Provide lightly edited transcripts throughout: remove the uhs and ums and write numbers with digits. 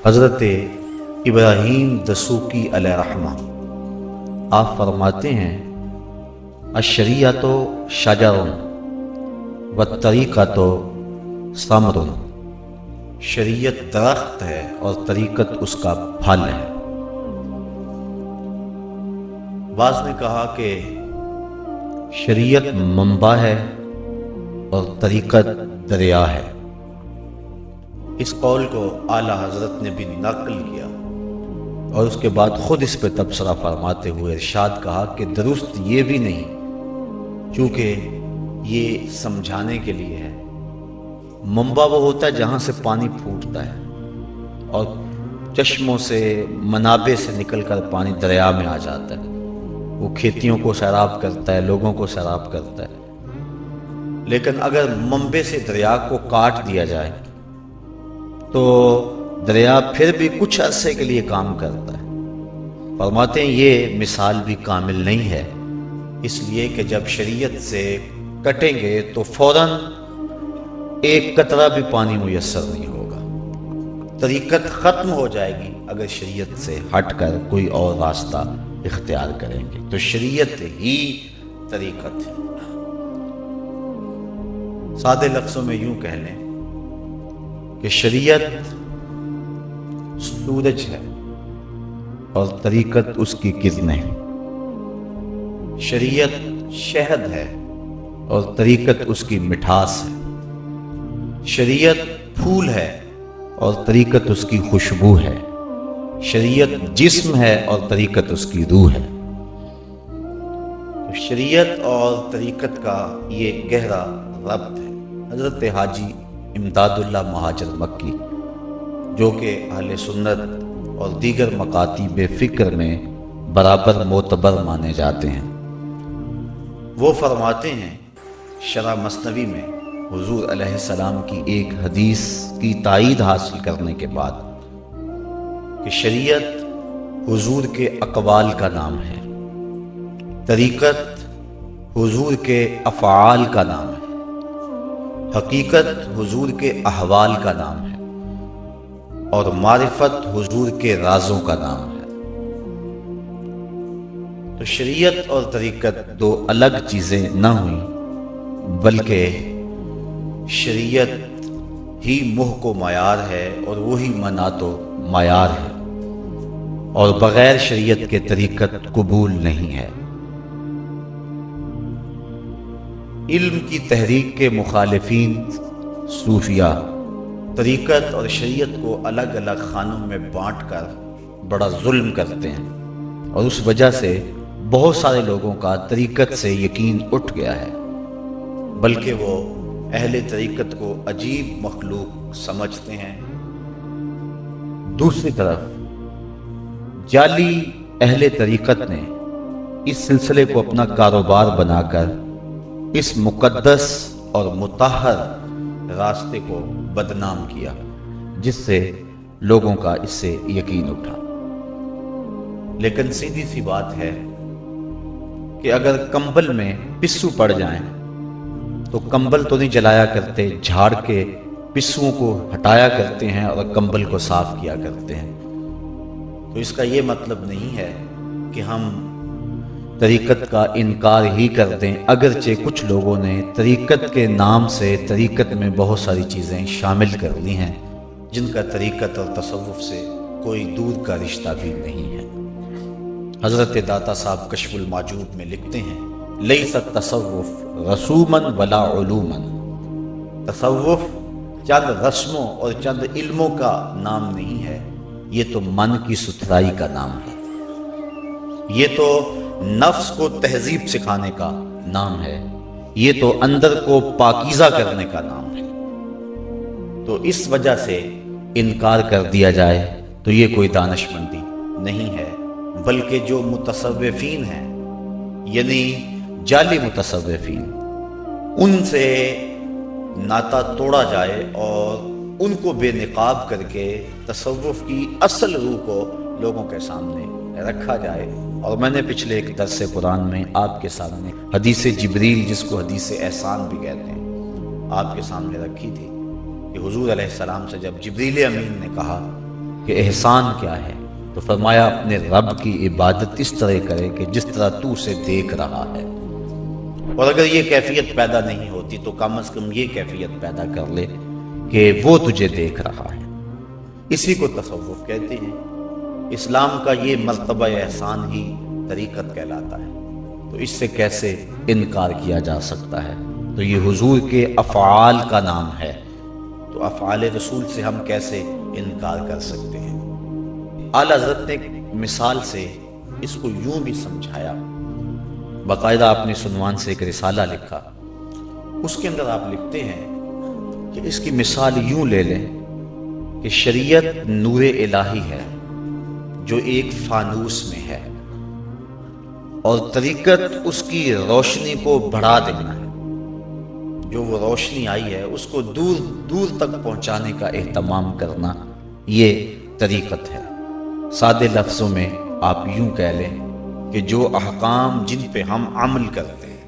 حضرت ابراہیم دسوقی علیہ رحمہ آپ فرماتے ہیں الشریعۃ شجر والطریقۃ ثمر، شریعت درخت ہے اور طریقت اس کا پھل ہے۔ بعض نے کہا کہ شریعت منبع ہے اور طریقت دریا ہے۔ اس قول کو اعلیٰ حضرت نے بھی نقل کیا اور اس کے بعد خود اس پہ تبصرہ فرماتے ہوئے ارشاد کہا کہ درست یہ بھی نہیں، چونکہ یہ سمجھانے کے لیے ہے۔ منبع وہ ہوتا ہے جہاں سے پانی پھوٹتا ہے اور چشموں سے منابع سے نکل کر پانی دریا میں آ جاتا ہے، وہ کھیتیوں کو سیراب کرتا ہے، لوگوں کو سیراب کرتا ہے۔ لیکن اگر منبع سے دریا کو کاٹ دیا جائے تو دریا پھر بھی کچھ عرصے کے لیے کام کرتا ہے۔ فرماتے ہیں یہ مثال بھی کامل نہیں ہے، اس لیے کہ جب شریعت سے کٹیں گے تو فوراً ایک قطرہ بھی پانی میسر نہیں ہوگا، طریقت ختم ہو جائے گی اگر شریعت سے ہٹ کر کوئی اور راستہ اختیار کریں گے۔ تو شریعت ہی طریقت ہے۔ سادے لفظوں میں یوں کہہ لیں کہ شریعت سورج ہے اور طریقت اس کی کرنیں، شریعت شہد ہے اور طریقت اس کی مٹھاس ہے، شریعت پھول ہے اور طریقت اس کی خوشبو ہے، شریعت جسم ہے اور طریقت اس کی روح ہے۔ شریعت اور طریقت کا یہ گہرا ربط ہے۔ حضرت حاجی امداد اللہ مہاجر مکی، جو کہ اہل سنت اور دیگر مکاتیب فکر میں برابر معتبر مانے جاتے ہیں، وہ فرماتے ہیں شرح مثنوی میں حضور علیہ السلام کی ایک حدیث کی تائید حاصل کرنے کے بعد کہ شریعت حضور کے اقوال کا نام ہے، طریقت حضور کے افعال کا نام ہے، حقیقت حضور کے احوال کا نام ہے اور معرفت حضور کے رازوں کا نام ہے۔ تو شریعت اور طریقت دو الگ چیزیں نہ ہوئیں، بلکہ شریعت ہی محک و معیار ہے اور وہی منات و معیار ہے، اور بغیر شریعت کے طریقت قبول نہیں ہے۔ علم کی تحریک کے مخالفین صوفیہ طریقت اور شریعت کو الگ الگ خانوں میں بانٹ کر بڑا ظلم کرتے ہیں، اور اس وجہ سے بہت سارے لوگوں کا طریقت سے یقین اٹھ گیا ہے، بلکہ وہ اہل طریقت کو عجیب مخلوق سمجھتے ہیں۔ دوسری طرف جعلی اہل طریقت نے اس سلسلے کو اپنا کاروبار بنا کر اس مقدس اور مطہر راستے کو بدنام کیا، جس سے لوگوں کا اس سے یقین اٹھا۔ لیکن سیدھی سی بات ہے کہ اگر کمبل میں پسو پڑ جائیں تو کمبل تو نہیں جلایا کرتے، جھاڑ کے پسوؤں کو ہٹایا کرتے ہیں اور کمبل کو صاف کیا کرتے ہیں۔ تو اس کا یہ مطلب نہیں ہے کہ ہم طریقت کا انکار ہی کر دیں، اگرچہ کچھ لوگوں نے طریقت کے نام سے طریقت میں بہت ساری چیزیں شامل کر لی ہیں جن کا طریقت اور تصوف سے کوئی دور کا رشتہ بھی نہیں ہے۔ حضرت داتا صاحب کشف المعجوب میں لکھتے ہیں لیس التصوف رسوما ولا علوما، تصوف چند رسموں اور چند علموں کا نام نہیں ہے، یہ تو من کی ستھرائی کا نام ہے، یہ تو نفس کو تہذیب سکھانے کا نام ہے، یہ تو اندر کو پاکیزہ کرنے کا نام ہے۔ تو اس وجہ سے انکار کر دیا جائے تو یہ کوئی دانش مندی نہیں ہے، بلکہ جو متصوفین ہیں یعنی جعلی متصوفین، ان سے ناطہ توڑا جائے اور ان کو بے نقاب کر کے تصوف کی اصل روح کو لوگوں کے سامنے رکھا جائے۔ اور میں نے پچھلے ایک درس قرآن میں آپ کے سامنے حدیث جبریل، جس کو حدیث احسان بھی کہتے ہیں، آپ کے سامنے رکھی تھی کہ حضور علیہ السلام سے جب جبریل امین نے کہا کہ احسان کیا ہے، تو فرمایا اپنے رب کی عبادت اس طرح کرے کہ جس طرح تو اسے دیکھ رہا ہے، اور اگر یہ کیفیت پیدا نہیں ہوتی تو کم از کم یہ کیفیت پیدا کر لے کہ وہ تجھے دیکھ رہا ہے۔ اسی کو تصوف کہتے ہیں۔ اسلام کا یہ مرتبہ احسان ہی طریقت کہلاتا ہے، تو اس سے کیسے انکار کیا جا سکتا ہے؟ تو یہ حضور کے افعال کا نام ہے، تو افعال رسول سے ہم کیسے انکار کر سکتے ہیں؟ اعلیٰ حضرت نے ایک مثال سے اس کو یوں بھی سمجھایا، باقاعدہ اپنے عنوان سے ایک رسالہ لکھا، اس کے اندر آپ لکھتے ہیں کہ اس کی مثال یوں لے لیں کہ شریعت نور الہی ہے جو ایک فانوس میں ہے، اور طریقت اس کی روشنی کو بڑھا دینا ہے، جو وہ روشنی آئی ہے اس کو دور دور تک پہنچانے کا اہتمام کرنا، یہ طریقت ہے۔ سادے لفظوں میں آپ یوں کہہ لیں کہ جو احکام جن پہ ہم عمل کرتے ہیں،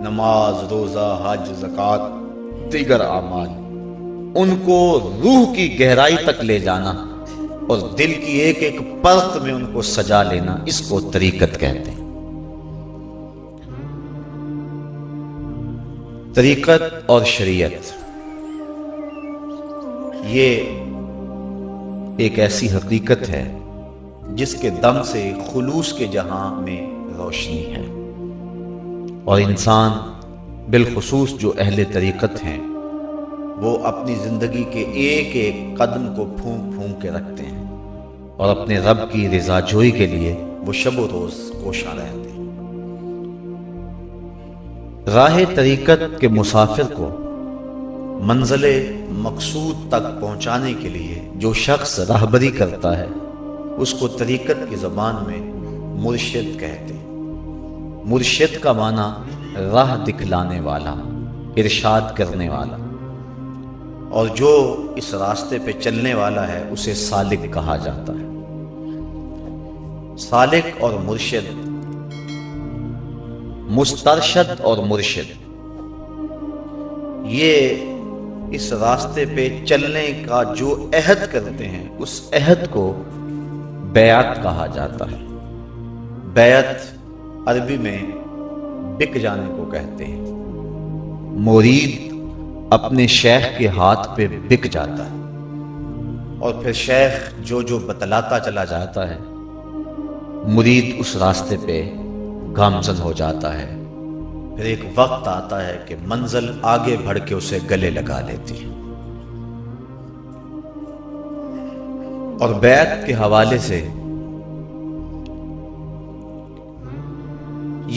نماز، روزہ، حج، زکوٰۃ، دیگر اعمال، ان کو روح کی گہرائی تک لے جانا اور دل کی ایک ایک پرت میں ان کو سجا لینا، اس کو طریقت کہتے ہیں۔ طریقت اور شریعت یہ ایک ایسی حقیقت ہے جس کے دم سے خلوص کے جہاں میں روشنی ہے، اور انسان بالخصوص جو اہل طریقت ہیں وہ اپنی زندگی کے ایک ایک قدم کو پھونک پھونک کے رکھتے ہیں، اور اپنے رب کی رضا جوئی کے لیے وہ شب و روز کوشاں رہتے ہیں۔ راہ طریقت کے مسافر کو منزل مقصود تک پہنچانے کے لیے جو شخص راہبری کرتا ہے اس کو طریقت کی زبان میں مرشد کہتے ہیں۔ مرشد کا معنی راہ دکھلانے والا، ارشاد کرنے والا، اور جو اس راستے پہ چلنے والا ہے اسے سالک کہا جاتا ہے۔ سالک اور مرشد، مسترشد اور مرشد، یہ اس راستے پہ چلنے کا جو عہد کرتے ہیں اس عہد کو بیعت کہا جاتا ہے۔ بیعت عربی میں بک جانے کو کہتے ہیں۔ مرید اپنے شیخ کے ہاتھ پہ بک جاتا ہے، اور پھر شیخ جو جو بتلاتا چلا جاتا ہے مرید اس راستے پہ گامزن ہو جاتا ہے۔ پھر ایک وقت آتا ہے کہ منزل آگے بڑھ کے اسے گلے لگا لیتی ہے۔ اور بیعت کے حوالے سے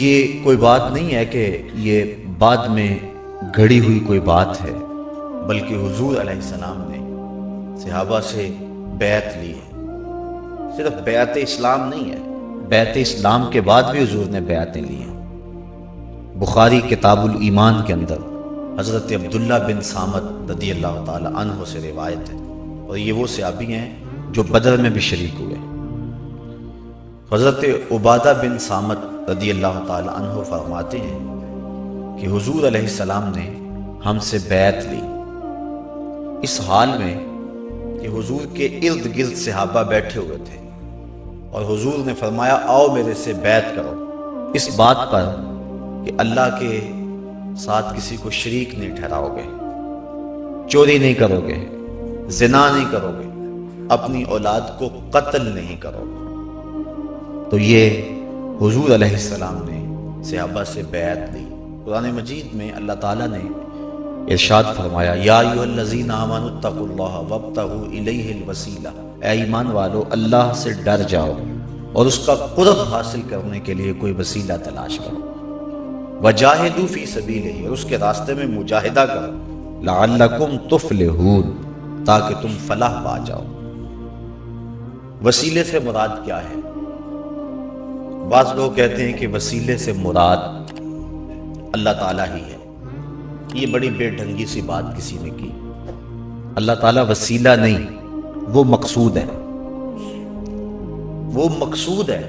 یہ کوئی بات نہیں ہے کہ یہ بعد میں گھڑی ہوئی کوئی بات ہے، بلکہ حضور علیہ السلام نے صحابہ سے بیعت لی ہے۔ صرف بیعت اسلام نہیں ہے، بیعت اسلام کے بعد بھی حضور نے بیعتیں لی ہیں۔ بخاری کتاب الایمان کے اندر حضرت عبداللہ بن صامت رضی اللہ تعالی عنہ سے روایت ہے، اور یہ وہ صحابی ہیں جو بدر میں بھی شریک ہوئے۔ حضرت عبادہ بن صامت رضی اللہ تعالی عنہ فرماتے ہیں کہ حضور علیہ السلام نے ہم سے بیعت لی، اس حال میں کہ حضور کے ارد گرد صحابہ بیٹھے ہوئے تھے، اور حضور نے فرمایا آؤ میرے سے بیعت کرو، اس بات پر کہ اللہ کے ساتھ کسی کو شریک نہیں ٹھہراؤ گے، چوری نہیں کرو گے، زنا نہیں کرو گے، اپنی اولاد کو قتل نہیں کرو گے۔ تو یہ حضور علیہ السلام نے صحابہ سے بیعت لی۔ قرآن مجید میں اللہ تعالیٰ نے ارشاد فرمایا یا ایھا الذین آمنوا اتقوا اللہ وابتغوا الیہ الوسیلہ، اے ایمان والو اللہ سے ڈر جاؤ اور اس کا قرب حاصل کرنے کے لیے کوئی وسیلہ تلاش کرو، وجاہدوا فی سبیلہ، اور اس کے راستے میں مجاہدہ کرو، لعلکم تفلحون، تاکہ تم فلاح پا جاؤ۔ وسیلے سے مراد کیا ہے؟ بعض لوگ کہتے ہیں کہ وسیلے سے مراد اللہ تعالیٰ ہی ہے۔ یہ بڑی بے ڈھنگی سی بات کسی نے کی۔ اللہ تعالیٰ وسیلہ نہیں، وہ مقصود ہے، وہ مقصود ہے۔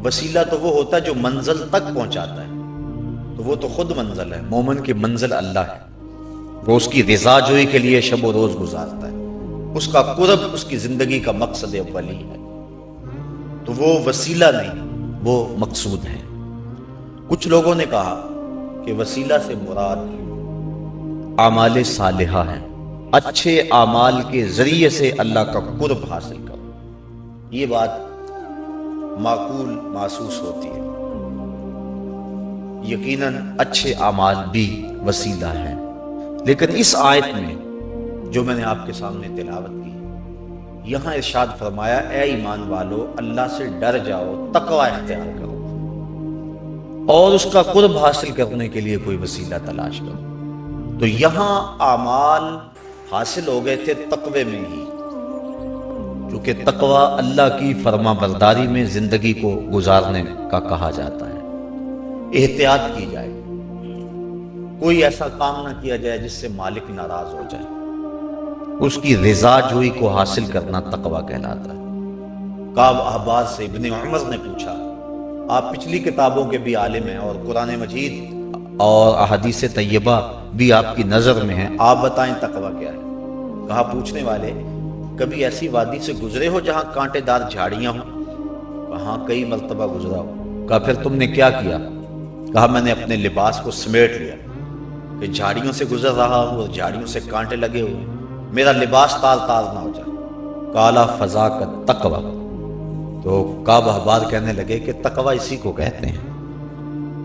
وسیلہ تو وہ ہوتا ہے جو منزل تک پہنچاتا ہے، تو وہ تو خود منزل ہے۔ مومن کی منزل اللہ ہے، وہ اس کی رضا جوئی کے لیے شب و روز گزارتا ہے۔ اس کا قرب اس کی زندگی کا مقصد اولی ہے، تو وہ وسیلہ نہیں، وہ مقصود ہے۔ کچھ لوگوں نے کہا کہ وسیلہ سے مراد اعمال صالحہ ہیں، اچھے اعمال کے ذریعے سے اللہ کا قرب حاصل کرو۔ یہ بات معقول محسوس ہوتی ہے، یقیناً اچھے اعمال بھی وسیلہ ہیں، لیکن اس آیت میں جو میں نے آپ کے سامنے تلاوت کی، یہاں ارشاد فرمایا اے ایمان والو اللہ سے ڈر جاؤ، تقوی اختیار کرو اور اس کا قرب حاصل کرنے کے لیے کوئی وسیلہ تلاش کرو۔ تو یہاں اعمال حاصل ہو گئے تھے تقوی میں ہی، کیونکہ تقوی اللہ کی فرما برداری میں زندگی کو گزارنے کا کہا جاتا ہے۔ احتیاط کی جائے، کوئی ایسا کام نہ کیا جائے جس سے مالک ناراض ہو جائے، اس کی رضا جوئی کو حاصل کرنا تقوی کہلاتا ہے۔ کعب احبار سے ابن عمر نے پوچھا، آپ پچھلی کتابوں کے بھی عالم ہیں اور قرآن مجید اور احادیث طیبہ بھی آپ کی نظر میں ہیں، آپ بتائیں تقوی کیا ہے؟ کہا پوچھنے والے، کبھی ایسی وادی سے گزرے ہو جہاں کانٹے دار جھاڑیاں ہوں؟ کہاں کئی مرتبہ گزرا ہو۔ کہا پھر تم نے کیا کیا؟ کہا میں نے اپنے لباس کو سمیٹ لیا کہ جھاڑیوں سے گزر رہا ہوں اور جھاڑیوں سے کانٹے لگے ہوئے، میرا لباس تار تار نہ ہو جائے۔ کالا فضا کا تقوی۔ تو کعب احبار کہنے لگے کہ تقوی اسی کو کہتے ہیں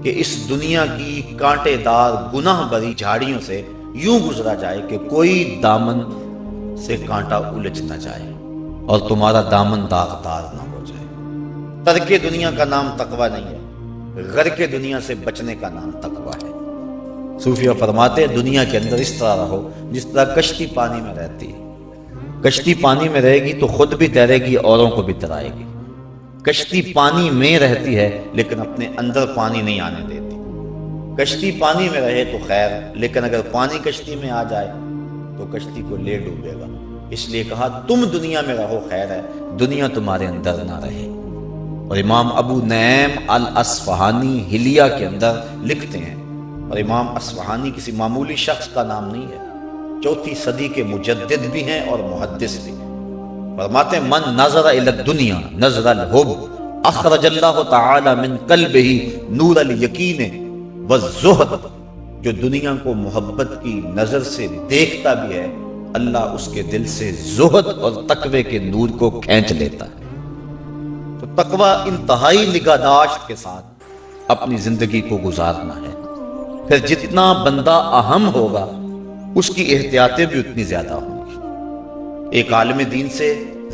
کہ اس دنیا کی کانٹے دار گناہ بری جھاڑیوں سے یوں گزرا جائے کہ کوئی دامن سے کانٹا الجھ نہ جائے اور تمہارا دامن داغدار نہ ہو جائے۔ ترک دنیا کا نام تقوی نہیں ہے، غرق دنیا سے بچنے کا نام تقوی ہے۔ صوفیہ فرماتے ہیں دنیا کے اندر اس طرح رہو جس طرح کشتی پانی میں رہتی ہے۔ کشتی پانی میں رہے گی تو خود بھی تیرے گی، اوروں کو بھی ترائے گی۔ کشتی پانی میں رہتی ہے لیکن اپنے اندر پانی نہیں آنے دیتی۔ کشتی پانی میں رہے تو خیر، لیکن اگر پانی کشتی میں آ جائے تو کشتی کو لے ڈوبے گا۔ اس لیے کہا تم دنیا میں رہو خیر ہے، دنیا تمہارے اندر نہ رہے۔ اور امام ابو نعیم الاصفہانی حلیہ کے اندر لکھتے ہیں، اور امام اصفہانی کسی معمولی شخص کا نام نہیں ہے، 4 صدی کے مجدد بھی ہیں اور محدث بھی۔ فرماتے ہیں من نظر الی الدنیا نظر الحب اخرج اللہ تعالی من قلبہ نور الیقین والزہد۔ جو دنیا کو محبت کی نظر سے دیکھتا بھی ہے، اللہ اس کے دل سے زہد اور تقوی کے نور کو کھینچ لیتا ہے۔ تو تقوی انتہائی نگہداشت کے ساتھ اپنی زندگی کو گزارنا ہے۔ پھر جتنا بندہ اہم ہوگا اس کی احتیاطیں بھی اتنی زیادہ ہوں گی۔ ایک عالم دین سے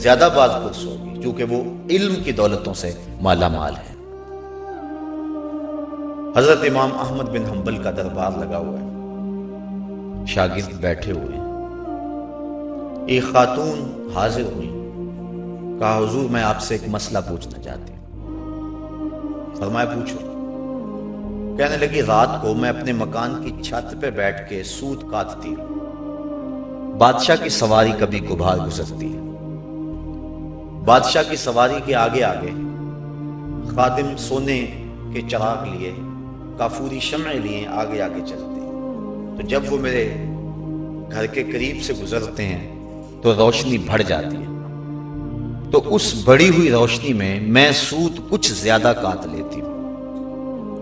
زیادہ باز پرس ہوگی کیونکہ وہ علم کی دولتوں سے مالا مال ہے۔ حضرت امام احمد بن حنبل کا دربار لگا ہوا ہے، شاگرد بیٹھے ہوئے ہیں۔ ایک خاتون حاضر ہوئی، کہا حضور میں آپ سے ایک مسئلہ پوچھنا چاہتی ہوں۔ فرمایا پوچھو۔ کہنے لگی رات کو میں اپنے مکان کی چھت پہ بیٹھ کے سوت کاٹتی ہوں، بادشاہ کی سواری کبھی کبھار گزرتی ہے، بادشاہ کی سواری کے آگے آگے خادم سونے کے چراغ لیے، کافوری شمع لیے آگے آگے چلتے ہیں۔ تو جب وہ میرے گھر کے قریب سے گزرتے ہیں تو روشنی بڑھ جاتی ہے، تو اس بڑھی ہوئی روشنی میں سوت کچھ زیادہ کاٹ لیتی ہوں۔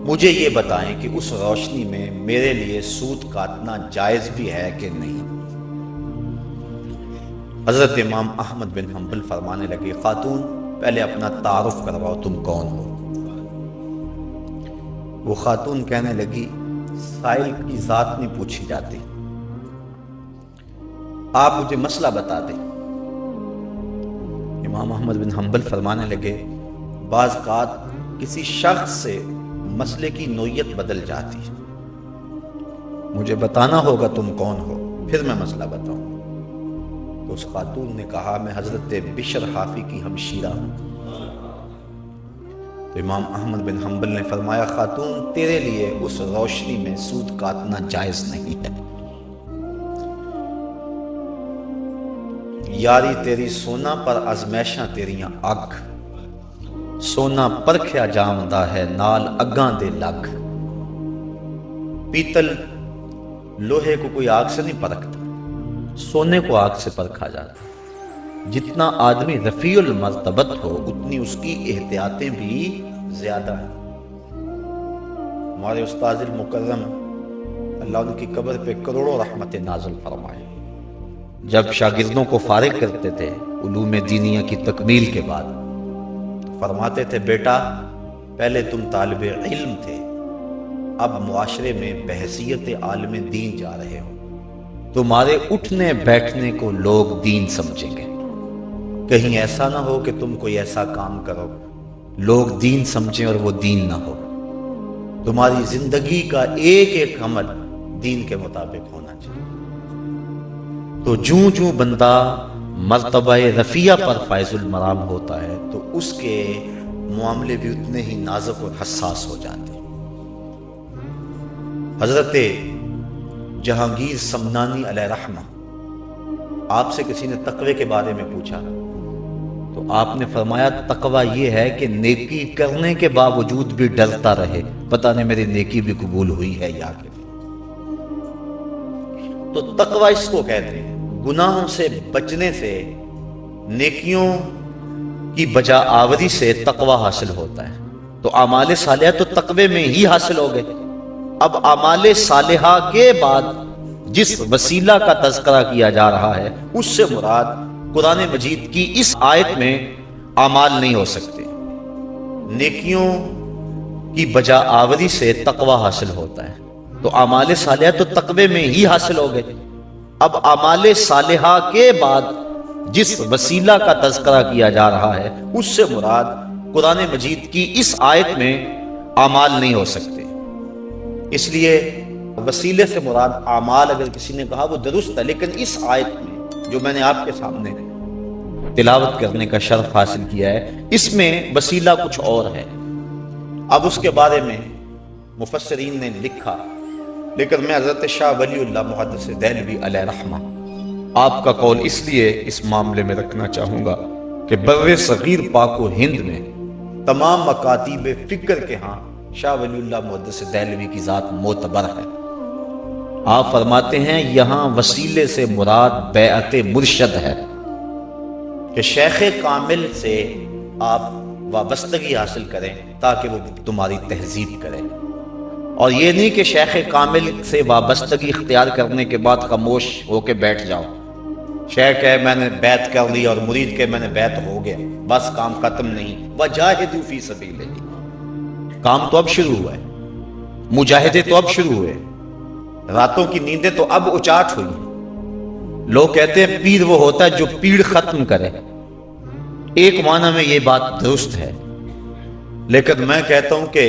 مجھے یہ بتائیں کہ اس روشنی میں میرے لیے سوت کاٹنا جائز بھی ہے کہ نہیں؟ حضرت امام احمد بن حنبل فرمانے لگے خاتون پہلے اپنا تعارف کرواؤ، تم کون ہو؟ وہ خاتون کہنے لگی سائل کی ذات نہیں پوچھی جاتی، آپ مجھے مسئلہ بتا دیں۔ امام احمد بن حنبل فرمانے لگے بعض اوقات کسی شخص سے مسئلے کی نوعیت بدل جاتی ہے، مجھے بتانا ہوگا تم کون ہو، پھر میں مسئلہ بتاؤں۔ تو اس خاتون نے کہا میں حضرت بشر حافی کی ہمشیرہ ہوں۔ تو امام احمد بن حنبل نے فرمایا خاتون تیرے لیے اس روشنی میں سود کاٹنا جائز نہیں ہے، یاری تیری سونا پر ازمیشاں تیریاں اگ، سونا پرکھیا جامدا ہے نال اگاں دے لگ۔ پیتل لوہے کو کوئی آگ سے نہیں پرکھتا، سونے کو آگ سے پرکھا جاتا ہے۔ جتنا آدمی رفیع المرتبت ہو اتنی اس کی احتیاطیں بھی زیادہ ہیں۔ ہمارے استاذ المکرم اللہ ان کی قبر پہ کروڑوں رحمت نازل فرمائے، جب شاگردوں کو فارغ کرتے تھے علوم دینیہ کی تکمیل کے بعد، فرماتے تھے بیٹا پہلے تم طالب علم تھے، اب معاشرے میں بحیثیت عالم دین جا رہے ہو، تمہارے اٹھنے بیٹھنے کو لوگ دین سمجھیں گے، کہیں ایسا نہ ہو کہ تم کوئی ایسا کام کرو لوگ دین سمجھیں اور وہ دین نہ ہو، تمہاری زندگی کا ایک ایک عمل دین کے مطابق ہونا چاہیے۔ تو جوں جوں بندہ مرتبہ رفیع پر فائز المرام ہوتا ہے تو اس کے معاملے بھی اتنے ہی نازک اور حساس ہو جاتے ہیں۔ حضرت جہانگیر سمنانی علیہ رحمہ، آپ سے کسی نے تقوی کے بارے میں پوچھا تو آپ نے فرمایا تقوی یہ ہے کہ نیکی کرنے کے باوجود بھی ڈرتا رہے، پتہ نہیں میری نیکی بھی قبول ہوئی ہے یا کہ نہیں۔ تو تقوی اس کو کہتے ہیں، گناہوں سے بچنے سے، نیکیوں کی بجا آوری سے تقوی حاصل ہوتا ہے۔ تو اعمال صالحہ تو تقوی میں ہی حاصل ہو گئے۔ اب اعمال صالحہ کے بعد جس وسیلہ کا تذکرہ کیا جا رہا ہے اس سے مراد قرآن مجید کی اس آیت میں اعمال نہیں ہو سکتے، نیکیوں کی بجا آوری سے تقوی حاصل ہوتا ہے۔ تو اعمال صالحہ تو تقوی میں ہی حاصل ہو گئے۔ اب اعمال صالحہ کے بعد جس وسیلہ کا تذکرہ کیا جا رہا ہے اس سے مراد قرآن مجید کی اس آیت میں اعمال نہیں ہو سکتے، اس لیے وسیلے سے مراد اعمال اگر کسی نے کہا وہ درست ہے، لیکن اس آیت میں جو میں نے آپ کے سامنے تلاوت کرنے کا شرف حاصل کیا ہے اس میں وسیلہ کچھ اور ہے۔ اب اس کے بارے میں مفسرین نے لکھا، لیکن میں حضرت شاہ ولی اللہ محدث دہلوی علیہ رحمہ آپ کا قول اس لیے اس معاملے میں رکھنا چاہوں گا کہ بر صغیر پاک و ہند میں تمام مکاتیب فکر کے ہاں شاہ ولی اللہ محدث دہلوی کی ذات معتبر ہے۔ آپ فرماتے ہیں یہاں وسیلے سے مراد بیعت مرشد ہے کہ شیخ کامل سے آپ وابستگی حاصل کریں تاکہ وہ تمہاری تہذیب کرے، اور یہ نہیں کہ شیخ کامل سے وابستگی اختیار کرنے کے بعد خاموش ہو کے بیٹھ جاؤ، شیخ ہے میں نے بیعت کر لی اور مرید کے میں نے بیعت ہو گیا بس کام ختم نہیں۔ وجاہدوا فی سبیلہ، کام تو اب شروع ہوا ہے، مجاہدے تو اب شروع ہوئے، راتوں کی نیندیں تو اب اچاٹ ہوئی۔ لوگ کہتے ہیں پیر وہ ہوتا ہے جو پیڑ ختم کرے، ایک معنی میں یہ بات درست ہے، لیکن میں کہتا ہوں کہ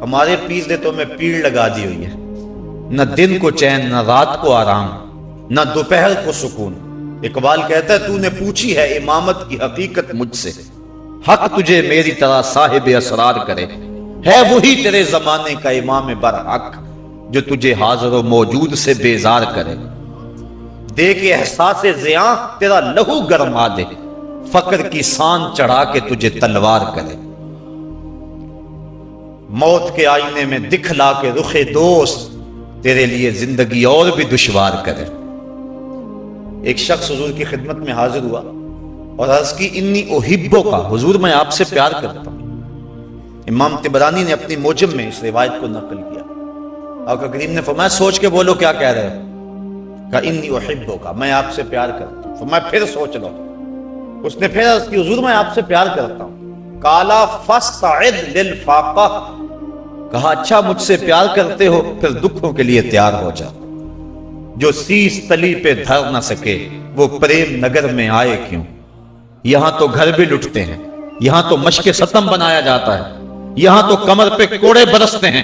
ہمارے پیر نے تو میں پیڑ لگا دی ہوئی ہے، نہ دن کو چین، نہ رات کو آرام، نہ دوپہر کو سکون۔ اقبال کہتا ہے تو نے پوچھی ہے امامت کی حقیقت مجھ سے، حق تجھے میری طرح صاحب اسرار کرے، ہے وہی تیرے زمانے کا امام برحق جو تجھے حاضر و موجود سے بیزار کرے، دے کے احساس زیاں تیرا لہو گرما دے، فقر کی سان چڑھا کے تجھے تلوار کرے، موت کے آئینے میں دکھلا کے رخ دوست تیرے لیے زندگی اور بھی دشوار کرے۔ ایک شخص حضور کی خدمت میں حاضر ہوا اور عرض کی انی احبو کا، حضور میں آپ سے پیار کرتا ہوں۔ امام طبرانی نے اپنی موجم میں اس روایت کو نقل کیا، آقا کریم نے فرمایا سوچ کے بولو کیا کہہ رہے ہو، کہا انی احبو کا، میں آپ سے پیار کرتا ہوں۔ فرمایا پھر سوچ لو۔ اس نے پھر عرض کی حضور میں آپ سے پیار کرتا ہوں۔ قالا فاستعد للفاقہ، کہا اچھا مجھ سے پیار کرتے ہو پھر دکھوں کے لیے تیار ہو جا، جو سیس تلی پہ دھر نہ سکے وہ پریم نگر میں آئے کیوں، یہاں تو گھر بھی لٹتے ہیں، یہاں تو مشق ستم بنایا جاتا ہے، یہاں تو کمر پہ کوڑے برستے ہیں،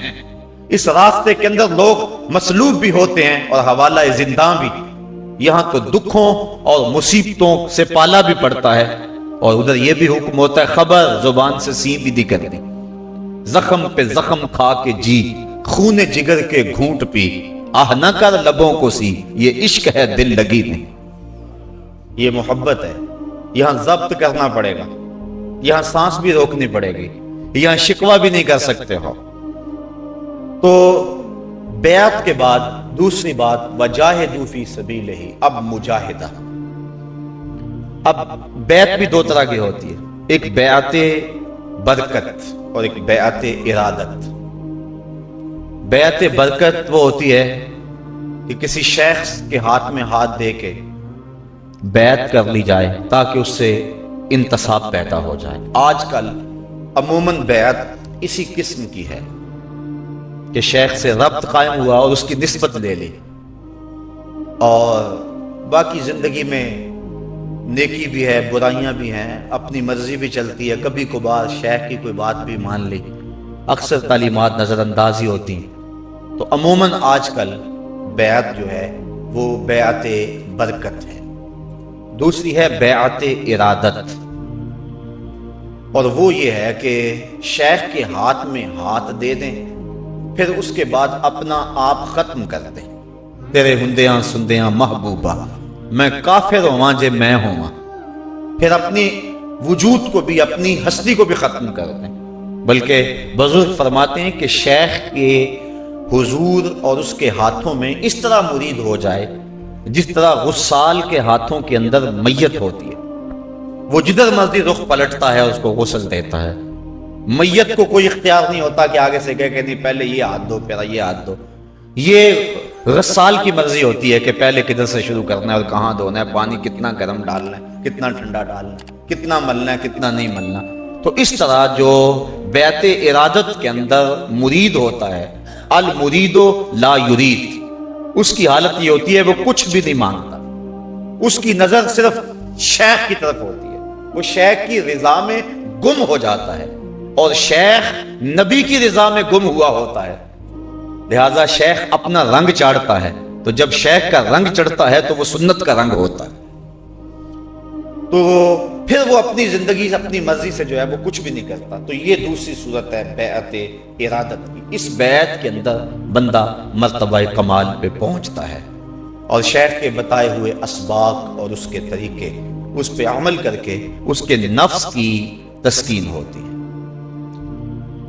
اس راستے کے اندر لوگ مسلوب بھی ہوتے ہیں اور حوالہ زنداں بھی، یہاں تو دکھوں اور مصیبتوں سے پالا بھی پڑتا ہے، اور ادھر یہ بھی حکم ہوتا ہے خبر زبان سے سیدھی کر دی، زخم پہ زخم کھا کے جی، خون جگر کے گھونٹ پی، آہ نہ کر لبوں کو سی، یہ عشق ہے دل لگی نہیں، یہ محبت ہے، یہاں ضبط کرنا پڑے گا، یہاں سانس بھی روکنی پڑے گی، یہاں شکوہ بھی نہیں کر سکتے ہو۔ تو بیعت کے بعد دوسری بات وجاہدوا فی سبیلہ، اب مجاہدہ، اب بیعت بھی دو طرح کی ہوتی ہے، ایک بیعت برکت اور ایک بیعت ارادت۔ بیعت برکت وہ ہوتی ہے کہ کسی شخص کے ہاتھ میں ہاتھ دے کے بیعت کر لی جائے تاکہ اس سے انتصاب پیدا ہو جائے۔ آج کل عموماً بیعت اسی قسم کی ہے کہ شیخ سے ربط قائم ہوا اور اس کی نسبت لے لی، اور باقی زندگی میں نیکی بھی ہے، برائیاں بھی ہیں، اپنی مرضی بھی چلتی ہے، کبھی کبھار شیخ کی کوئی بات بھی مان لی، اکثر تعلیمات نظر اندازی ہوتی ہیں۔ تو عموماً آج کل بیعت جو ہے وہ بیعت برکت ہے۔ دوسری ہے بیعت ارادت، اور وہ یہ ہے کہ شیخ کے ہاتھ میں ہاتھ دے دیں، پھر اس کے بعد اپنا آپ ختم کر دیں۔ تیرے ہندیاں سندیاں محبوبہ میں کافر ہواں جے میں ہواں، پھر اپنی وجود کو بھی، اپنی ہستی کو بھی ختم کر دیں۔ بلکہ بزرگ فرماتے ہیں کہ شیخ کے حضور اور اس کے ہاتھوں میں اس طرح مرید ہو جائے جس طرح غسال کے ہاتھوں کے اندر میت ہوتی ہے، وہ جدھر مرضی رخ پلٹتا ہے اس کو غسل دیتا ہے۔ میت کو کوئی اختیار نہیں ہوتا کہ آگے سے کہے کہ نہیں پہلے یہ ہاتھ دو پھر یہ ہاتھ دو۔ یہ غسال کی مرضی ہوتی ہے کہ پہلے کدھر سے شروع کرنا ہے اور کہاں دھونا ہے، پانی کتنا گرم ڈالنا ہے، کتنا ٹھنڈا ڈالنا ہے، کتنا ملنا ہے، کتنا نہیں ملنا۔ تو اس طرح جو بیعت ارادت کے اندر مرید ہوتا ہے، المرید لا یرید، اس کی حالت یہ ہوتی ہے وہ کچھ بھی نہیں مانگتا، اس کی نظر صرف شیخ کی طرف ہوتی ہے، وہ شیخ کی رضا میں گم ہو جاتا ہے، اور شیخ نبی کی رضا میں گم ہوا ہوتا ہے۔ لہذا شیخ اپنا رنگ چاڑتا ہے، تو جب شیخ کا رنگ چڑھتا ہے تو وہ سنت کا رنگ ہوتا ہے، تو پھر وہ اپنی زندگی سے اپنی مرضی سے جو ہے وہ کچھ بھی نہیں کرتا۔ تو یہ دوسری صورت ہے بیعت ارادت کی۔ اس بیعت کے اندر بندہ مرتبہ کمال پہ پہنچتا ہے، اور شیخ کے بتائے ہوئے اسباق اور اس کے طریقے اس پہ عمل کر کے اس کے نفس کی تسکین ہوتی ہے۔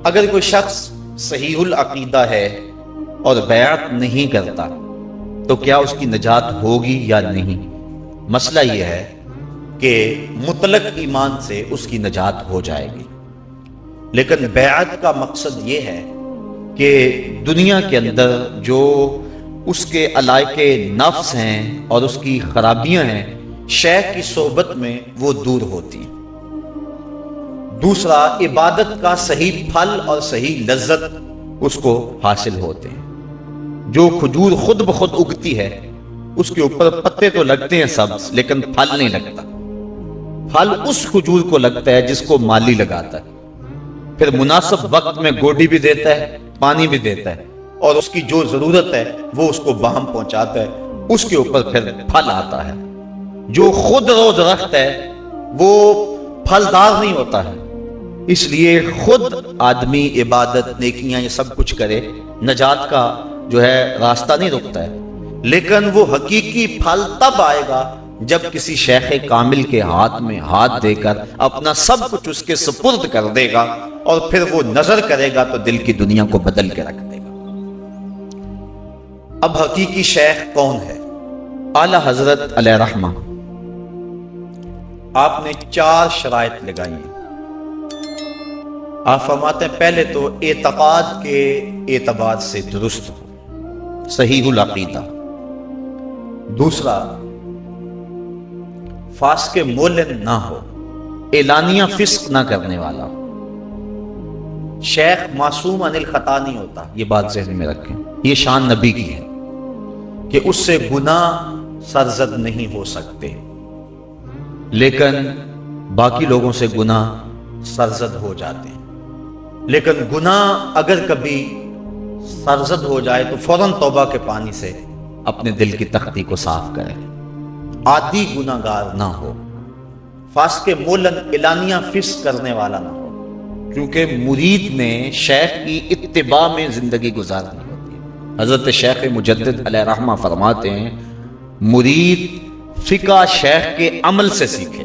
اگر کوئی شخص صحیح العقیدہ ہے اور بیعت نہیں کرتا تو کیا اس کی نجات ہوگی یا نہیں؟ مسئلہ یہ ہے کہ مطلق ایمان سے اس کی نجات ہو جائے گی، لیکن بیعت کا مقصد یہ ہے کہ دنیا کے اندر جو اس کے علائق نفس ہیں اور اس کی خرابیاں ہیں، شیخ کی صحبت میں وہ دور ہوتی ہیں۔ دوسرا، عبادت کا صحیح پھل اور صحیح لذت اس کو حاصل ہوتے ہیں۔ جو کھجور خود بخود اگتی ہے، اس کے اوپر پتے تو لگتے ہیں سبز، لیکن پھل نہیں لگتا۔ پھل اس کھجور کو لگتا ہے جس کو مالی لگاتا ہے، پھر مناسب وقت میں گوڈی بھی دیتا ہے، پانی بھی دیتا ہے، اور اس کی جو ضرورت ہے وہ اس کو باہم پہنچاتا ہے، اس کے اوپر پھر پھل آتا ہے۔ جو خود رو درخت ہے وہ پھلدار نہیں ہوتا ہے۔ اس لیے خود آدمی عبادت، نیکیاں، یہ سب کچھ کرے، نجات کا جو ہے راستہ نہیں رکتا ہے، لیکن وہ حقیقی پھل تب آئے گا جب کسی شیخ کامل کے ہاتھ میں ہاتھ دے کر اپنا سب کچھ اس کے سپرد کر دے گا، اور پھر وہ نظر کرے گا تو دل کی دنیا کو بدل کے رکھ دے گا۔ اب حقیقی شیخ کون ہے؟ اعلی حضرت علیہ رحمہ آپ نے 4 شرائط لگائی ہیں۔ آپ فرماتے ہیں پہلے تو اعتقاد کے اعتبار سے درست ہو، صحیح العقیدہ۔ دوسرا، فاسق مولن نہ ہو، اعلانیہ فسق نہ کرنے والا ہو۔ شیخ معصوم عن الخطا نہیں ہوتا، یہ بات ذہن میں رکھیں، یہ شان نبی کی ہے کہ اس سے گناہ سرزد نہیں ہو سکتے، لیکن باقی لوگوں سے گناہ سرزد ہو جاتے ہیں۔ لیکن گناہ اگر کبھی سرزد ہو جائے تو فوراً توبہ کے پانی سے اپنے دل کی تختی کو صاف کرے، عادی گناہگار نہ ہو، فاسق مولن اعلانیہ فسق کرنے والا نہ ہو، کیونکہ مرید نے شیخ کی اتباع میں زندگی گزارنی ہوتی ہے۔ حضرت شیخ مجدد علیہ رحمہ فرماتے ہیں مرید فقہ شیخ کے عمل سے سیکھے،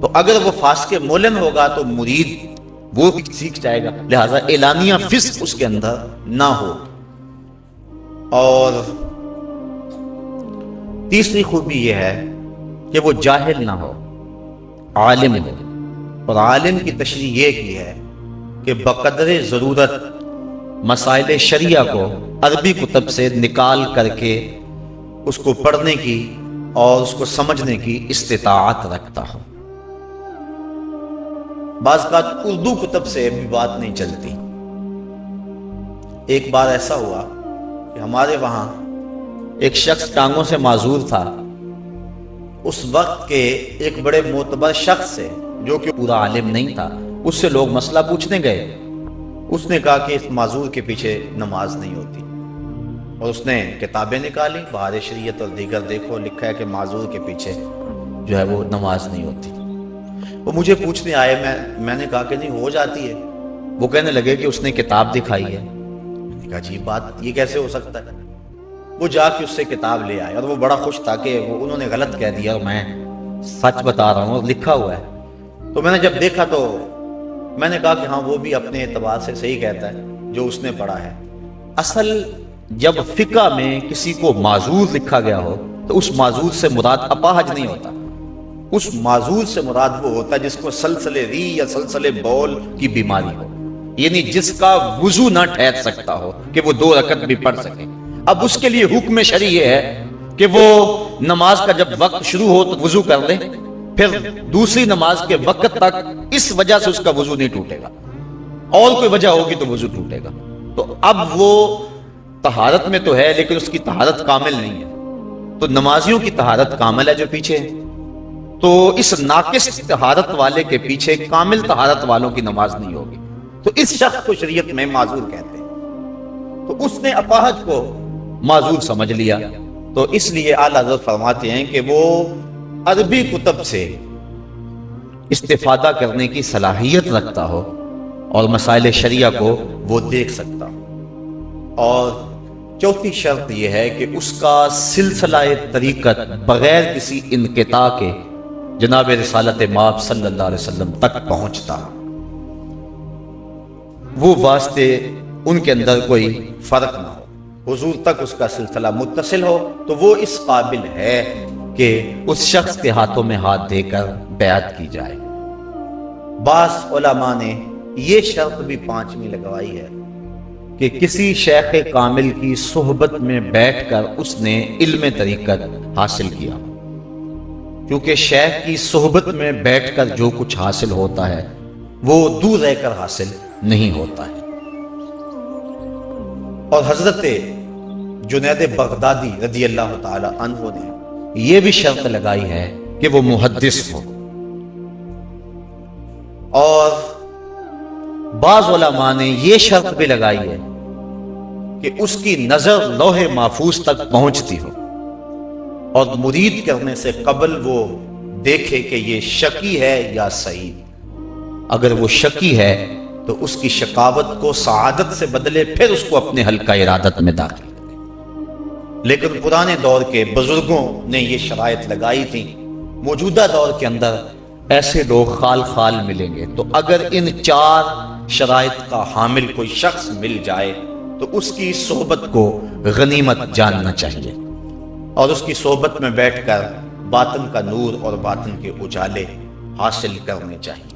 تو اگر وہ فاسق مولن ہوگا تو مرید وہ سیکھ جائے گا، لہذا اعلانیہ فسق اس کے اندر نہ ہو۔ اور تیسری خوبی یہ ہے کہ وہ جاہل نہ ہو، عالم ہو۔ اور عالم کی تشریح یہ کی ہے کہ بقدر ضرورت مسائل شریعہ کو عربی کتب سے نکال کر کے اس کو پڑھنے کی اور اس کو سمجھنے کی استطاعت رکھتا ہو۔ بعض اوقات اردو کتب سے بھی بات نہیں چلتی۔ ایک بار ایسا ہوا کہ ہمارے وہاں ایک شخص ٹانگوں سے معذور تھا۔ اس وقت کے ایک بڑے معتبر شخص سے، جو کہ پورا عالم نہیں تھا، اس سے لوگ مسئلہ پوچھنے گئے۔ اس نے کہا کہ اس معذور کے پیچھے نماز نہیں ہوتی، اور اس نے کتابیں نکالی، بہار شریعت اور دیگر، دیکھو لکھا ہے کہ معذور کے پیچھے جو ہے وہ نماز نہیں ہوتی۔ وہ مجھے پوچھنے آئے، میں نے کہا کہ نہیں ہو جاتی ہے۔ وہ کہنے لگے کہ اس نے کتاب دکھائی ہے۔ میں نے کہا عجیب بات، یہ کیسے ہو سکتا ہے؟ وہ جا کے اس سے کتاب لے آئے، اور وہ بڑا خوش تھا کہ انہوں نے غلط کہہ دیا اور میں سچ بتا رہا ہوں اور لکھا ہوا ہے۔ تو میں نے جب دیکھا تو میں نے کہا کہ ہاں وہ بھی اپنے اعتبار سے صحیح کہتا ہے جو اس نے پڑھا ہے۔ اصل جب فقہ میں کسی کو معذور لکھا گیا ہو تو اس معذور سے مراد اپاہج نہیں ہوتا، اس معذور سے مراد وہ ہوتا ہے جس کو سلسلے ری یا سلسلے بول کی بیماری ہو، یعنی جس کا وضو نہ ٹھہر سکتا ہو کہ وہ 2 رکعت بھی پڑھ سکے۔ اب اس کے لیے حکم شرعی یہ ہے کہ وہ نماز کا جب وقت شروع ہو تو وضو کر لے، پھر دوسری نماز کے وقت تک اس وجہ سے اس کا وضو نہیں ٹوٹے گا، اور کوئی وجہ ہوگی تو وضو ٹوٹے گا۔ تو اب وہ طہارت میں تو ہے لیکن اس کی طہارت کامل نہیں ہے، تو نمازیوں کی طہارت کامل ہے جو پیچھے ہے، تو اس ناقص طہارت والے کے پیچھے کامل طہارت والوں کی نماز نہیں ہوگی، تو اس شخص کو شریعت میں معذور کہتے ہیں۔ تو اس نے اپاہج کو معذور سمجھ لیا، تو اس لیے اعلیٰ حضرت فرماتے ہیں کہ وہ عربی کتب سے استفادہ کرنے کی صلاحیت رکھتا ہو اور مسائل شریعہ کو وہ دیکھ سکتا ہو۔ اور چوتھی شرط یہ ہے کہ اس کا سلسلہ طریقت بغیر کسی انقطاع کے جناب رسالت مآب صلی اللہ علیہ وسلم تک پہنچتا، وہ واسطے ان کے اندر کوئی فرق نہ ہو، حضور تک اس کا سلسلہ متصل ہو، تو وہ اس قابل ہے کہ اس شخص کے ہاتھوں میں ہاتھ دے کر بیعت کی جائے۔ بعض علماء نے یہ شرط بھی 5ویں لگوائی ہے کہ کسی شیخ کامل کی صحبت میں بیٹھ کر اس نے علم طریقت حاصل کیا، کیونکہ شیخ کی صحبت میں بیٹھ کر جو کچھ حاصل ہوتا ہے وہ دور رہ کر حاصل نہیں ہوتا ہے۔ اور حضرت جنید بغدادی رضی اللہ تعالی عنہ نے یہ بھی شرط لگائی ہے کہ وہ محدث ہو، اور بعض علماء نے یہ شرط بھی لگائی ہے کہ اس کی نظر لوح محفوظ تک پہنچتی ہو، اور مرید کرنے سے قبل وہ دیکھے کہ یہ شکی ہے یا صحیح۔ اگر وہ شکی ہے تو اس کی شقاوت کو سعادت سے بدلے، پھر اس کو اپنے حلقہ ارادت میں داخل کرے۔ لیکن پرانے دور کے بزرگوں نے یہ شرائط لگائی تھی، موجودہ دور کے اندر ایسے لوگ خال خال ملیں گے، تو اگر ان 4 شرائط کا حامل کوئی شخص مل جائے تو اس کی صحبت کو غنیمت جاننا چاہیے، اور اس کی صحبت میں بیٹھ کر باطن کا نور اور باطن کے اجالے حاصل کرنے چاہیے۔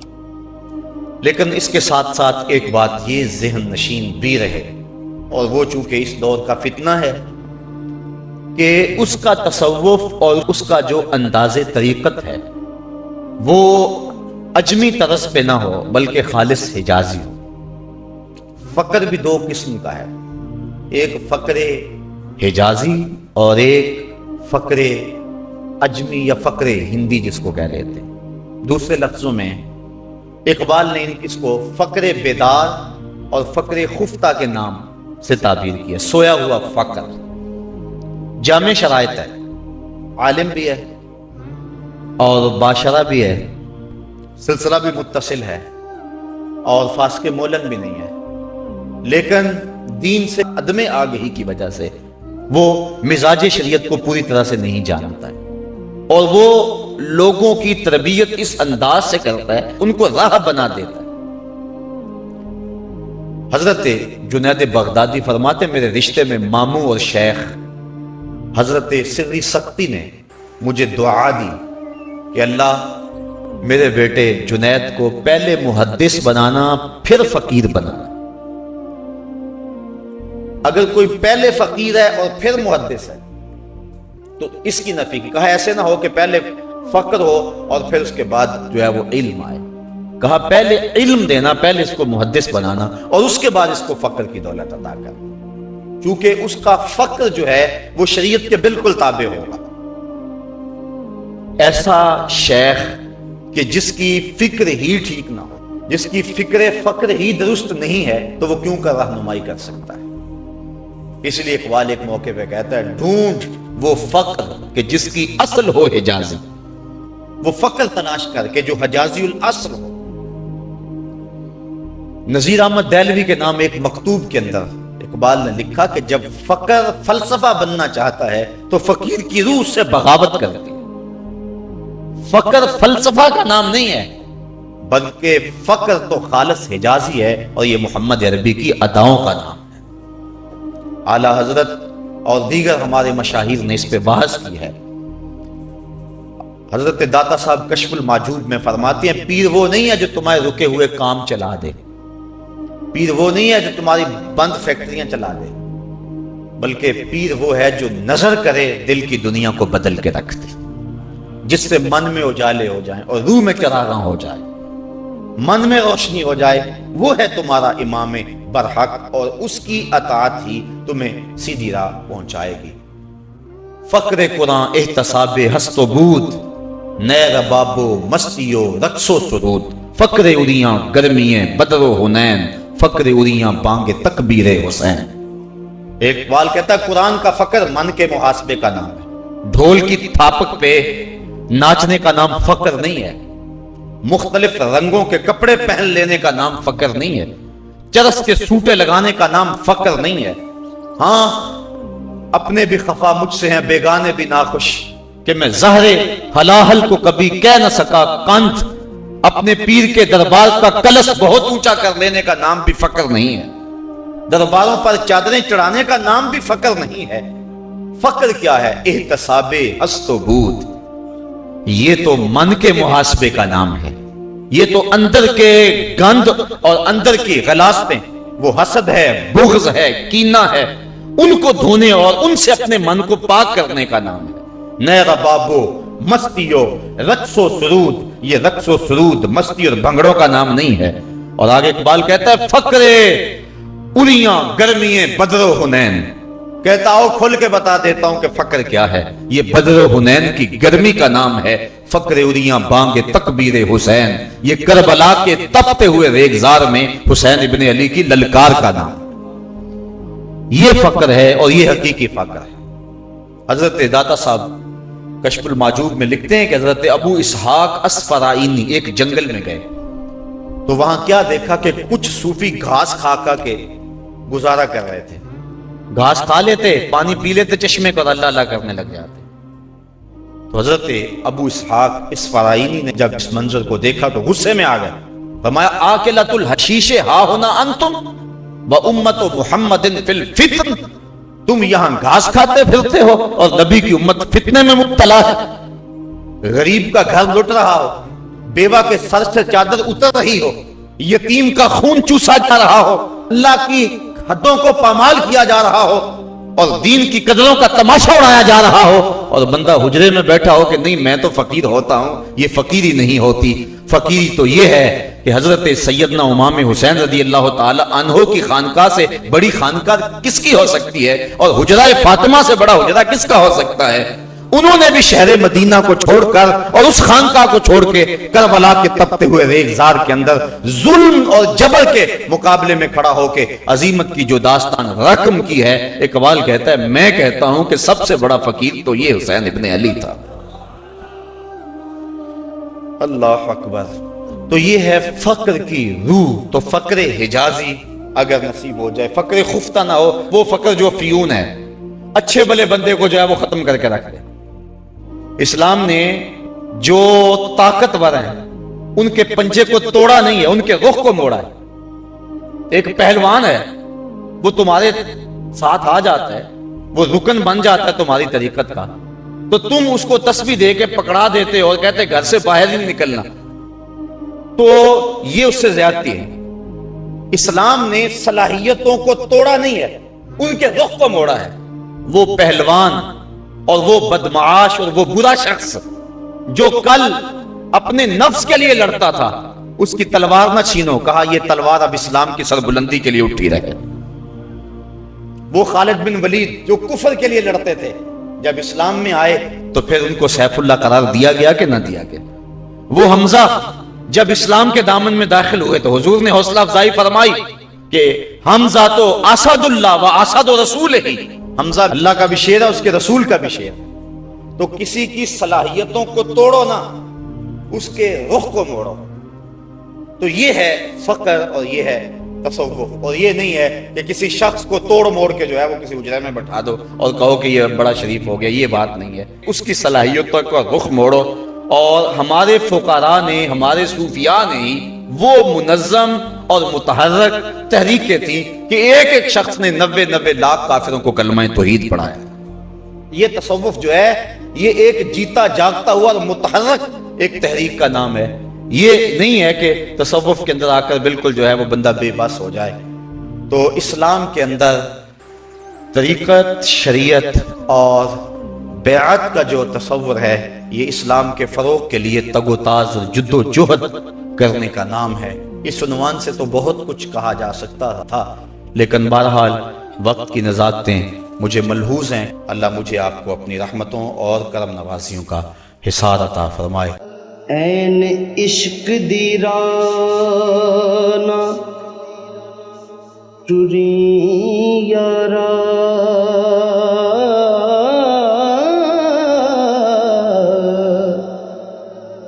لیکن اس کے ساتھ ساتھ ایک بات یہ ذہن نشین بھی رہے، اور وہ چونکہ اس دور کا فتنہ ہے کہ اس کا تصوف اور اس کا جو انداز طریقت ہے وہ اجمی طرز پہ نہ ہو بلکہ خالص حجازی ہو۔ فقر بھی 2 قسم کا ہے، ایک فقر حجازی اور ایک فقر اجمی یا فقر ہندی جس کو کہہ لیتے ہیں۔ دوسرے لفظوں میں اقبال نے اس کو فقر بیدار اور فقر خفتہ کے نام سے تعبیر کیا، سویا ہوا فقر۔ جامع شرائط ہے، عالم بھی ہے اور باشرہ بھی ہے، سلسلہ بھی متصل ہے اور فاسق مولن بھی نہیں ہے، لیکن دین سے عدم آگہی کی وجہ سے وہ مزاج شریعت کو پوری طرح سے نہیں جانتا ہے، اور وہ لوگوں کی تربیت اس انداز سے کرتا ہے، ان کو راہ بنا دیتا ہے۔ حضرت جنید بغدادی فرماتے میرے رشتے میں ماموں اور شیخ حضرت سری سختی نے مجھے دعا دی کہ اللہ میرے بیٹے جنید کو پہلے محدث بنانا پھر فقیر بنانا. اگر کوئی پہلے فقیر ہے اور پھر محدث ہے تو اس کی نفی کی. کہا ایسے نہ ہو کہ پہلے فقر ہو اور پھر اس کے بعد جو ہے وہ علم آئے. کہا پہلے علم دینا، پہلے اس کو محدث بنانا اور اس کے بعد اس کو فقر کی دولت عطا کرنا، چونکہ اس کا فقر جو ہے وہ شریعت کے بالکل تابع ہوگا. ایسا شیخ کہ جس کی فکر ہی ٹھیک نہ ہو، جس کی فکر فقر ہی درست نہیں ہے، تو وہ کیوں کر رہنمائی کر سکتا ہے؟ اس لیے اقبال ایک موقع پہ کہتا ہے ڈھونڈ وہ فقر کہ جس کی اصل ہو حجازی. وہ فقر تلاش کر کے جو حجازی الاصل ہو. نذیر احمد دہلوی کے نام ایک مکتوب کے اندر اقبال نے لکھا کہ جب فقر فلسفہ بننا چاہتا ہے تو فقیر کی روح سے بغاوت کرتی ہے. فقر فلسفہ کا نام نہیں ہے، بلکہ فقر تو خالص حجازی ہے، اور یہ محمد عربی کی اداؤں کا نام ہے. اعلیٰ حضرت اور دیگر ہمارے مشاہیر نے اس پہ بحث کی ہے. حضرت داتا صاحب کشف المعجوب میں فرماتے ہیں پیر وہ نہیں ہے جو تمہارے رکے ہوئے کام چلا دے، پیر وہ نہیں ہے جو تمہاری بند فیکٹریاں چلا دے، بلکہ پیر وہ ہے جو نظر کرے دل کی دنیا کو بدل کے رکھ دے، جس سے من میں اجالے ہو جائیں اور روح میں چراغاں ہو جائے، من میں روشنی ہو جائے. وہ ہے تمہارا امام برحق، اور اس کی اطاعت ہی تمہیں سیدھی راہ پہنچائے گی. فقر قرآن احتساب ہست و بود، نئے ربابو مستیو رقص و سرود. فقر اریاں گرمیاں بدر و حنین، فقر اریاں بانگ تکبیر حسین. اقبال کہتا ہے قرآن کا فقر من کے محاسبے کا نام ہے. ڈھول کی تھاپک پہ ناچنے کا نام فقر نہیں ہے، مختلف رنگوں کے کپڑے پہن لینے کا نام فقر نہیں ہے، چرس کے سوٹے لگانے کا نام فقر نہیں ہے. ہاں اپنے بھی خفا مجھ سے ہیں بیگانے بھی ناخوش، کہ میں زہر حلاحل کو کبھی کہہ نہ سکا کانت. اپنے پیر کے دربار کا کلش بہت اونچا کر لینے کا نام بھی فقر نہیں ہے، درباروں پر چادریں چڑھانے کا نام بھی فقر نہیں ہے. فقر کیا ہے؟ احتساب ہست و بود. یہ تو من کے محاسبے کا نام ہے، یہ تو اندر کے گند اور اندر کی غلاظتیں، وہ حسد ہے، بغض ہے، کینہ ہے، ان کو دھونے اور ان سے اپنے من کو پاک کرنے کا نام ہے. نئے ربابو مستیو رقص و سرود. یہ رقص و سرود مستی اور بھنگڑوں کا نام نہیں ہے. اور آگے اقبال کہتا ہے فقر اریاں گرمیاں بدر و حنین. کہتا ہوں کھل کے بتا دیتا ہوں کہ فقر کیا ہے. یہ بدر و حنین کی گرمی کا نام ہے. فقر اریاں بانگ تکبیر حسین، یہ کربلا کے تپتے ہوئے ریگزار میں حسین ابن علی کی للکار کا نام. یہ فقر ہے اور یہ حقیقی فقر ہے. حضرت داتا صاحب کشف المعجوب میں لکھتے ہیں کہ حضرت ابو اسحاق اسفرائینی ایک جنگل میں گئے تو وہاں کیا دیکھا کہ کچھ صوفی گھاس کھا کھا کے گزارا کر رہے تھے. گھاس کھا لیتے، پانی پی لیتے چشمے کو، اللہ اللہ کرنے لگ جاتے. تو حضرت ابو اسحاق اسفرائینی نے جب اس منظر کو دیکھا تو غصے میں آ گئے. فرمایا آکلۃ الحشیش ہا ہنا انتم و امت محمد فی الفتن. تم یہاں گھاس کھاتے پھرتے ہو اور نبی کی امت فتنے میں مبتلا ہے. غریب کا گھر لٹ رہا ہو، بیوہ کے سر سے چادر اتر رہی ہو، یتیم کا خون چوسا جا رہا ہو، اللہ کی حدوں کو پامال کیا جا رہا ہو اور دین کی قدروں کا تماشا اڑایا جا رہا ہو، اور بندہ حجرے میں بیٹھا ہو کہ نہیں میں تو فقیر ہوتا ہوں. یہ فقیری نہیں ہوتی. فقیری تو یہ ہے کہ حضرت سیدنا امام حسین رضی اللہ تعالی عنہ کی خانقاہ سے بڑی خانقاہ کس کی ہو سکتی ہے، اور حجرہ فاطمہ سے بڑا حجرہ کس کا ہو سکتا ہے. انہوں نے بھی شہر مدینہ کو چھوڑ کر اور اس خانقاہ کو چھوڑ کے کربلا کے تپتے ہوئے ریگزار کے اندر ظلم اور جبر کے مقابلے میں کھڑا ہو کے عظیمت کی جو داستان رقم کی ہے. اقبال کہتا ہے میں کہتا ہوں کہ سب سے بڑا فقیر تو یہ حسین ابن علی تھا. اللہ اکبر. تو یہ ہے فقر کی روح. تو فقر حجازی اگر نصیب ہو جائے، فقر خفتہ نہ ہو، وہ فقر جو فیون ہے، اچھے بلے بندے کو جو ہے وہ ختم کر کے رکھ دے. اسلام نے جو طاقتور ہیں ان کے پنجے کو توڑا نہیں ہے، ان کے رخ کو موڑا ہے. ایک پہلوان ہے، وہ تمہارے ساتھ آ جاتا ہے، وہ رکن بن جاتا ہے تمہاری طریقت کا، تو تم اس کو تسبیح دے کے پکڑا دیتے اور کہتے گھر سے باہر ہی نہیں نکلنا، تو یہ اس سے زیادتی ہے۔ اسلام نے صلاحیتوں کو توڑا نہیں ہے، ان کے رخ کو موڑا ہے۔ وہ پہلوان اور وہ بدمعاش اور وہ برا شخص جو کل اپنے نفس کے لیے لڑتا تھا، اس کی تلوار نہ چھینو، کہا یہ تلوار اب اسلام کی سربلندی کے لیے اٹھی رہے۔ وہ خالد بن ولید جو کفر کے لیے لڑتے تھے، جب اسلام میں آئے تو پھر ان کو سیف اللہ قرار دیا گیا کہ نہ دیا گیا۔ وہ حمزہ جب اسلام کے دامن میں داخل ہوئے تو حضور نے حوصلہ افزائی فرمائی کہ حمزہ تو اسد اللہ و اسد رسول ہی، حمزہ اللہ کا بھی شیر ہے، اس کے رسول کا بھی شیر۔ تو کسی کی صلاحیتوں کو توڑو نہ، اس کے رخ کو موڑو۔ تو یہ ہے فقر اور یہ ہے تصوف، اور یہ نہیں ہے کہ کسی شخص کو توڑ موڑ کے جو ہے وہ کسی حجرے میں بٹھا دو اور کہو کہ یہ بڑا شریف ہو گیا، یہ بات نہیں ہے۔ اس کی صلاحیتوں کا رخ موڑو۔ اور ہمارے فقراء نے، ہمارے صوفیاء نے وہ منظم اور متحرک تحریکیں تھیں کہ ایک ایک شخص نے 90 لاکھ کافروں کو کلمہ توحید پڑھایا۔ یہ تصوف جو ہے یہ ایک جیتا جاگتا ہوا اور متحرک ایک تحریک کا نام ہے۔ یہ نہیں ہے کہ تصوف کے اندر آ کر بالکل جو ہے وہ بندہ بے بس ہو جائے۔ تو اسلام کے اندر طریقت، شریعت اور بیعت کا جو تصور ہے، یہ اسلام کے فروغ کے لیے تگ و تاز اور جد و جہد کرنے کا نام ہے۔ اس عنوان سے تو بہت کچھ کہا جا سکتا تھا، لیکن بہرحال وقت کی نزاکتیں مجھے ملحوظ ہیں۔ اللہ مجھے آپ کو اپنی رحمتوں اور کرم نوازیوں کا حصار عطا فرمائے۔ این عشق دی رانا ٹری یارا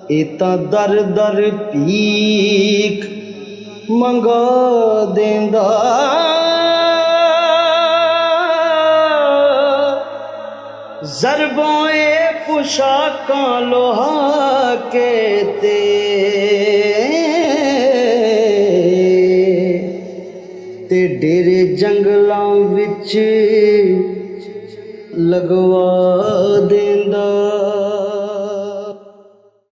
ایتا در در پیک منگا دیندا ضربوں پوشاکاں لوہا کے تے ڈیرے جنگلاں وچ لگوا دیندا۔